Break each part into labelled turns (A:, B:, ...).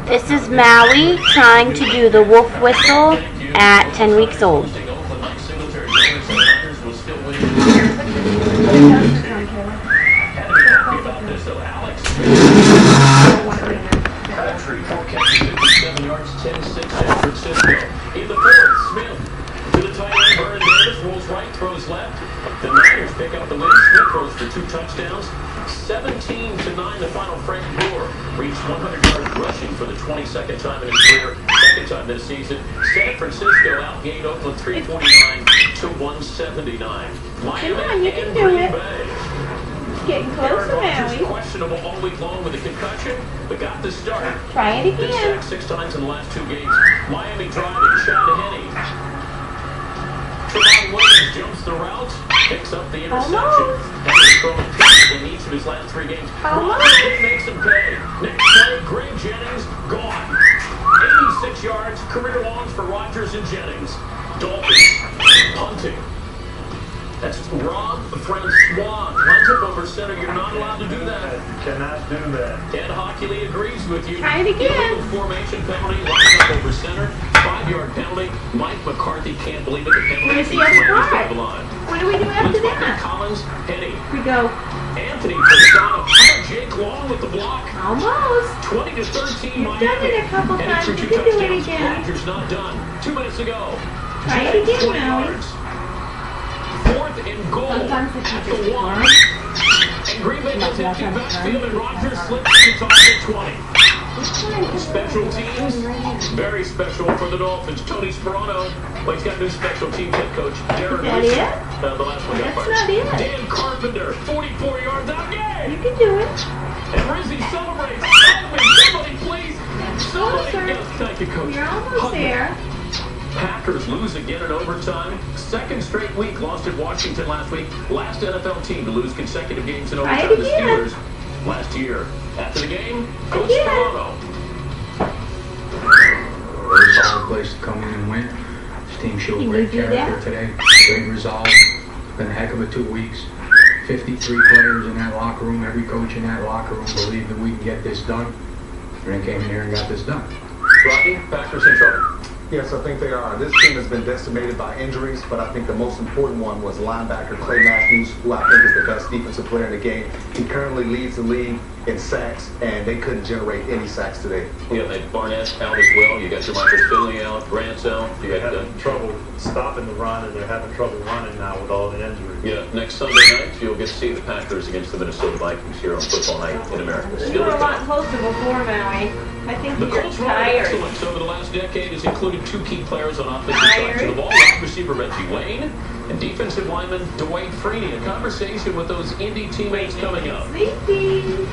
A: This is Maui trying to do the wolf whistle at 10 weeks old.
B: Crabtree, 4 catches, 57 yards, 10-6 San Francisco. In the fourth, Smith to the tight end, Vernon Davis rolls right, throws left. The Niners pick up the win. Smith throws for 2 touchdowns. 17-9, the final. Frank Gore reached 100 yards rushing for the 22nd time in his career, second time this season. San Francisco outgained Oakland 349 to 179. Miami and Green Bay.
C: Getting closer now.
B: Questionable all week long with a concussion, but got the start.
C: Try it
B: Been
C: again.
B: sacked 6 times in the last 2 games. Miami driving, Chad Henne. Trevon Williams jumps the route, picks up the interception. Henry's thrown a pick in each of his last 3 games. Robinson makes him pay. Next play, Greg Jennings gone. 86 yards, career longs for Rodgers and Jennings. Dolphins punting. That's Rob Francois. Runs it over center. You're not allowed to do that.
D: You cannot do that.
B: Ed Hockley agrees with you.
C: Try it again.
B: Illegal formation penalty. Lines up over center. 5-yard penalty. Mike McCarthy can't believe it. The penalty.
C: Where's the other part?
B: The line.
C: What do we do after that?
B: Collins, Henne.
C: We go.
B: Anthony Fasano. Jake Long with the block.
C: Almost.
B: 20-13
C: You've
B: Miami.
C: done it a couple
B: Headed
C: times.
B: for
C: You
B: 2
C: can do it
B: touchdowns.
C: again.
B: Rodgers not done. 2 minutes ago.
C: Try it again,
B: 20
C: Maui.
B: yards. 4th and goal.
C: Sometimes the
B: At
C: teachers
B: the 1.
C: ignore.
B: And Green Bay gets empty backfield, and Rodgers slips to the top at 20. Special teams, very special for the Dolphins. Tony Sperano, well, he's got new special teams head coach. Darren
C: Is
B: Rizzi.
C: that it?
B: The last one got
C: That's
B: fired.
C: not it.
B: Dan Carpenter, 44 yards out game.
C: You can do it.
B: And Rizzi celebrates. Help me, somebody please. Somebody.
C: Closer.
B: Yes, thank you, coach.
C: You're almost there.
B: Packers lose again in overtime. 2nd straight week, lost at Washington last week. Last NFL team to lose consecutive games in overtime. The Steelers last year. After the game, Coach Sperano.
E: Very solid place to come in and win. This team showed great character today. Great resolve. It's been a heck of a 2 weeks. 53 players in that locker room. Every coach in that locker room believed that we can get this done. And then came in here and got this done.
B: Rocky, Packers in trouble.
F: Yes, I think they are. This team has been decimated by injuries, but I think the most important one was linebacker Clay Matthews, who I think is the best defensive player in the game. He currently leads the league in sacks, and they couldn't generate any sacks today.
B: You got Barnett out as well. You got your Michael Finley out, Grant's out. You
D: They're
B: got
D: having trouble stopping the run, and they're having trouble running now with all the injuries.
B: yeah. Next Sunday night, you'll get to see the Packers against the Minnesota Vikings here on Football Night in America.
C: You were a lot closer before, Maui. I think
B: The
C: you're
B: Colts' run of
C: tired.
B: excellence over the last decade has included 2 key players on offensive sides of the ball: wide receiver Reggie Wayne and defensive lineman Dwight Freeney. A conversation with those Indy teammates coming up.
C: Sleepy.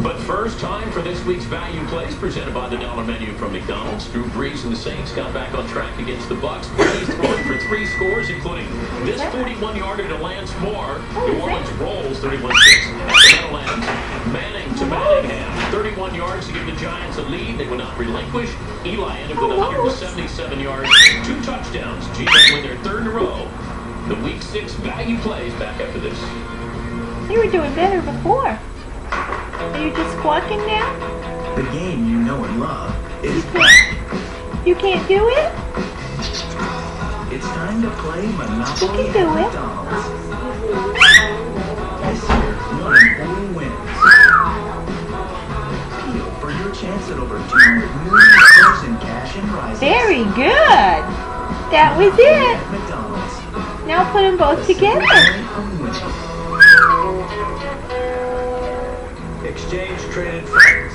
B: But first, time for this week's Value Plays presented by the Dollar Menu from McDonald's. Drew Brees and the Saints got back on track against the Bucs. Brees throwing for 3 scores, including this 41-yarder to Lance Moore. New Orleans rolls 31-6 at the Meadowlands. Manning to Manningham. 31 yards to give the Giants a lead. They would not relinquish. Eli ended with 177 yards, 2 touchdowns. G-Men win their 3rd in a row. The Week 6 Value Plays back after this.
C: You were doing better before. Are you just squawking now?
G: The game you know and love is
C: You can't do it?
G: It's time to play Monopoly
C: You can do
G: at
C: it.
G: McDonald's. This year, 1 in 4 wins. Appeal for your chance at over $200 million in cash and prizes.
C: Very good. That was it.
G: At McDonald's.
C: Now put them both
G: The
C: together.
G: secret of winning.
H: Exchange-traded funds.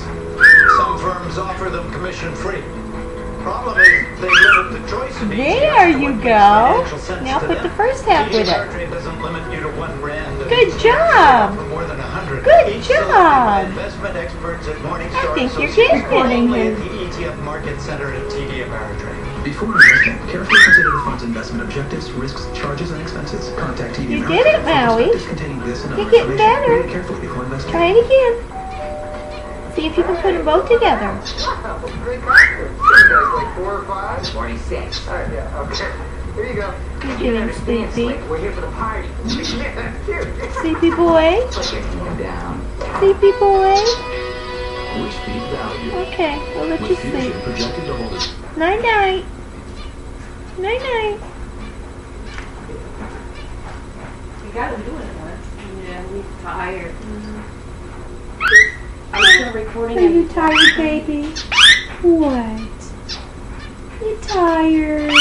H: Some firms offer them commission-free. Problem is, they limit the choice of
C: There you go. Now put the first half with it.
H: doesn't limit you to one brand.
C: Good job.
H: For more than 100.
C: Good
H: Each selected by
C: job.
H: investment experts at
C: I
H: Morningstar
C: think you're
H: Associates,
C: getting
H: only
C: him.
H: at the ETF Market Center at TD Ameritrade.
G: Before investing, carefully consider the fund's investment objectives, risks, charges, and expenses. Contact TD
C: You
G: Ameritrade
C: did it,
G: for
C: Maui.
G: prospectus containing this and other
C: You're getting
G: information.
C: better.
G: Read it carefully before investing.
C: Try it again. See if you can put them both together.
I: Great practice. You guys like 4 or 5? 46. All right, yeah, okay. Here you go.
C: You're getting sleepy.
I: We're here for the party. Yeah, cute.
C: Sleepy boy.
I: Down.
C: Sleepy boy. Okay, we'll let you
B: With Fusion
C: sleep.
B: projected to hold it.
C: Night-night. Night-night.
J: You got him doing it once.
A: Yeah, he's tired. I'm still recording.
C: Are you tired, baby? What? You tired?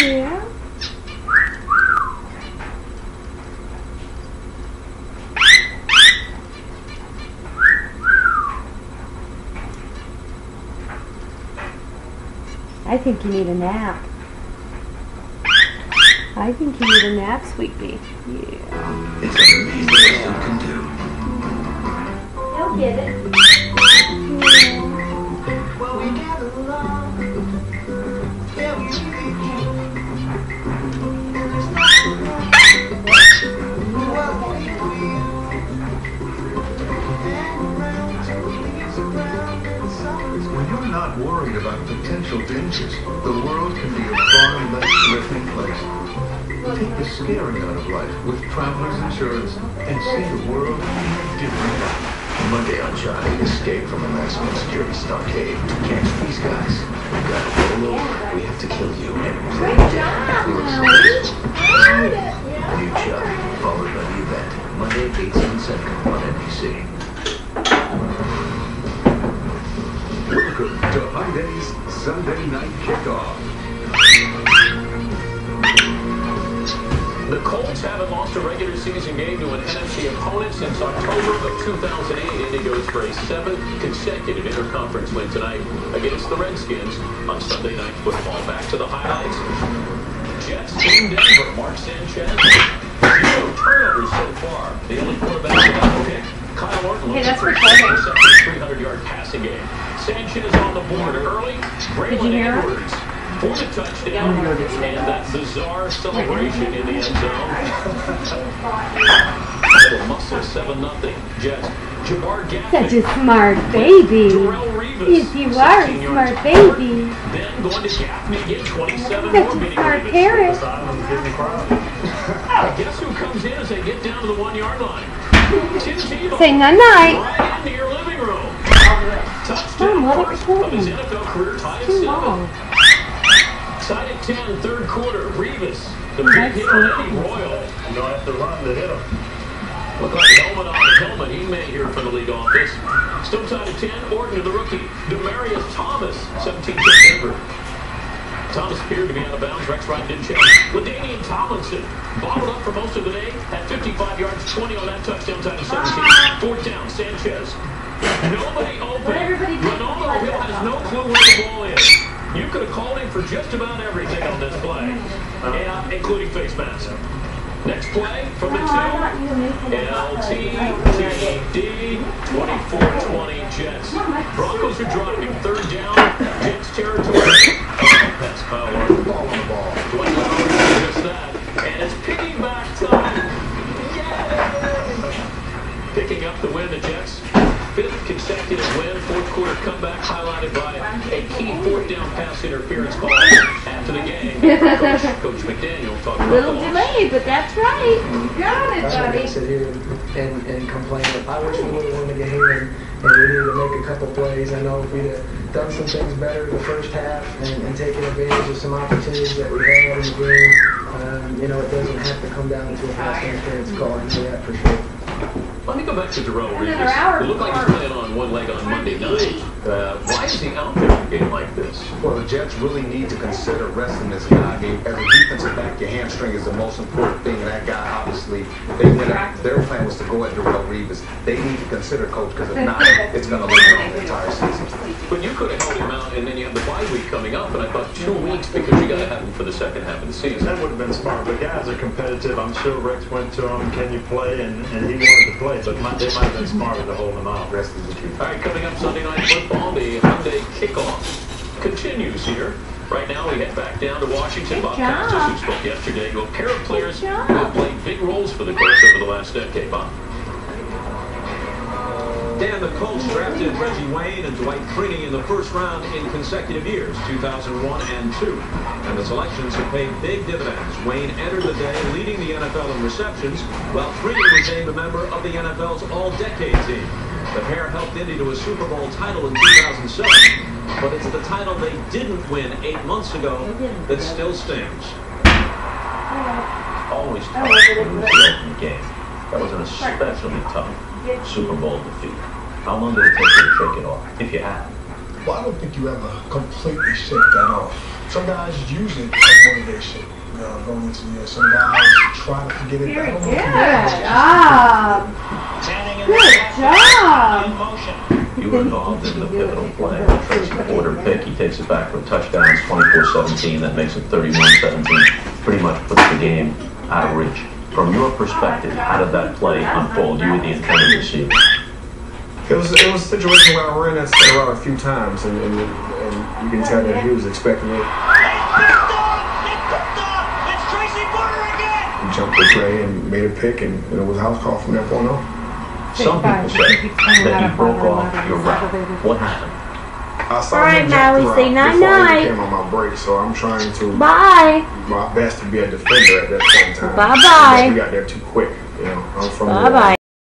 C: Yeah. I think you need a nap. I think you need a nap, sweet pea. Yeah.
H: It's amazing what you can do.
A: He'll get it.
I: Well, we got along. Yeah, we really can. And there's nothing wrong. Well, we will. And around till the leaves are brown and the summer's
K: When you're not worried about potential dangers, the world can be a far less threatening place. Take the scary out of life with Travelers Insurance and see the world in a different light.
H: Monday on Johnny, escape from a maximum security stockade. To catch these guys, we gotta roll over. We have to kill you and
A: Great job, Howie.
H: New Chuck, followed by the event. Monday, 8, 7, 7 on NBC.
K: Welcome to High-Day's Sunday Night Kickoff.
B: The Colts haven't lost a regular season game to an NFC opponent since October of 2008. Indy goes for a 7th consecutive interconference win tonight against the Redskins on Sunday Night Football. Back to the highlights. Jets in Denver. Mark Sanchez. 0 turnovers so far. The only quarterback to have a pick. Kyle Orton looks
C: that's
B: for a
C: recording.
B: 300-yard passing game. Sanchez on the board early. Braylon Edwards for the touchdown, and that bizarre celebration in the end zone. Little muscle 7-0. Jets. Jabbar Gaffney.
C: Such a smart baby.
B: Darrelle Revis,
C: Yes, you are a
B: 16 yards
C: smart
B: forward.
C: baby.
B: Then going to Gaffney again, 27
C: Such
B: more
C: a
B: Vinny
C: smart
B: Revis.
C: parent.
D: Simon's getting the crowd.
B: Guess who comes in as they get down to the 1-yard line? Tim Tebow.
C: Say night-night.
B: Right into your living room.
C: Mom, let it
B: Touchdown
C: record
B: of his
C: me.
B: NFL career, tied at
C: Too
B: 7.
C: long.
B: Tied at 10, third quarter. Revis, the big hit on Eddie Royal.
D: You don't have to run to hit him.
B: Look like helmet on helmet. He may hear from the league office. Still tied at 10. Orton to the rookie. Demarius Thomas, 17th Denver. Thomas appeared to be out of bounds. Rex Wright didn't check. LaDainian Tomlinson bobbled up for most of the day. Had 55 yards, 20 on that touchdown, tied to 17. 4th down, Sanchez. Nobody open. Ronaldo Hill has no clue where the ball is. You could have called him for just about everything on this play, yeah, including face mask. Next play from the 2. LTTD 24-20 Jets. Broncos are driving. 3rd down. Jets territory. Pass Kyle Orton.
F: Ball on the ball.
B: Dwight Howard does just that. And it's piggyback time. Yay! Picking up the win, the Jets. 5th consecutive win. 4th quarter comeback highlighted by a key 4th down pass interference call after the game. Coach McDaniel talked about
A: A little
B: the loss.
A: delayed, but that's right. You got it,
L: I'm not
A: buddy.
L: gonna sit here and complain. I wish we would have won the game and we needed to make a couple plays. I know if we'd have done some things better the first half and taken advantage of some opportunities that we had in the game, you know, it doesn't have to come down to a pass interference call. I know that for sure.
B: Let me go back to Darrelle Revis. It looked like he's playing on one leg on Monday night. Why is he out there in a game like this?
F: Well, the Jets really need to consider resting this guy. I mean, as a defensive back, your hamstring is the most important thing. And that guy, obviously, their plan was to go at Darrelle Revis. They need to consider, coach, because if not, it's going to linger on the entire season.
B: But you could have held him out, and then you have the bye week coming up, and I thought 2 weeks because you got to have him for the second half of the season.
D: That would have been smart. The guys are competitive. I'm sure Rex went to him, can you play? And he wanted to play, but they might have been smarter to hold him out.
F: Rest is the truth.
B: All right, coming up Sunday Night Football, the Monday kickoff continues here. Right now, we head back down to Washington. Bob Costas, who spoke yesterday, to a pair of players who have played big roles for the Colts over the last decade. Bob.
M: Dan, the Colts drafted Reggie Wayne and Dwight Freeney in the first round in consecutive years, 2001 and 2. And the selections have paid big dividends. Wayne entered the day leading the NFL in receptions, while Freeney was named a member of the NFL's All-Decade team. The pair helped Indy to a Super Bowl title in 2007, but it's the title they didn't win 8 months ago that still stings.
B: Always tough to lose the opening game. That was an especially tough Super Bowl defeat. How long did it take you to shake it off, if you have?
N: Well, I don't think you ever completely shake that off. Some guys use it as motivation. Going into the year. Some guys try to forget it.
C: Very good. Good job.
B: You were involved in the pivotal play. Tracy Porter pick. He takes it back for a touchdown. It's 24-17. That makes it 31-17. Pretty much puts the game out of reach. From your perspective, how did that play unfold? You were the intended receiver.
O: It was a situation where I ran that route a few times, and you can tell that he was expecting it. He jumped the play and made a pick, and it was a house call from that point on.
B: Some people say that you broke off your route. What happened?
O: I saw
A: All right,
O: him
A: Maui,
O: jump
A: say
O: the route before I
A: night-night.
O: even came on my break, so I'm trying to
A: Bye.
O: my best to be a defender at that point in time.
A: Bye-bye.
O: We got there too quick. You know, I'm from
A: Bye-bye.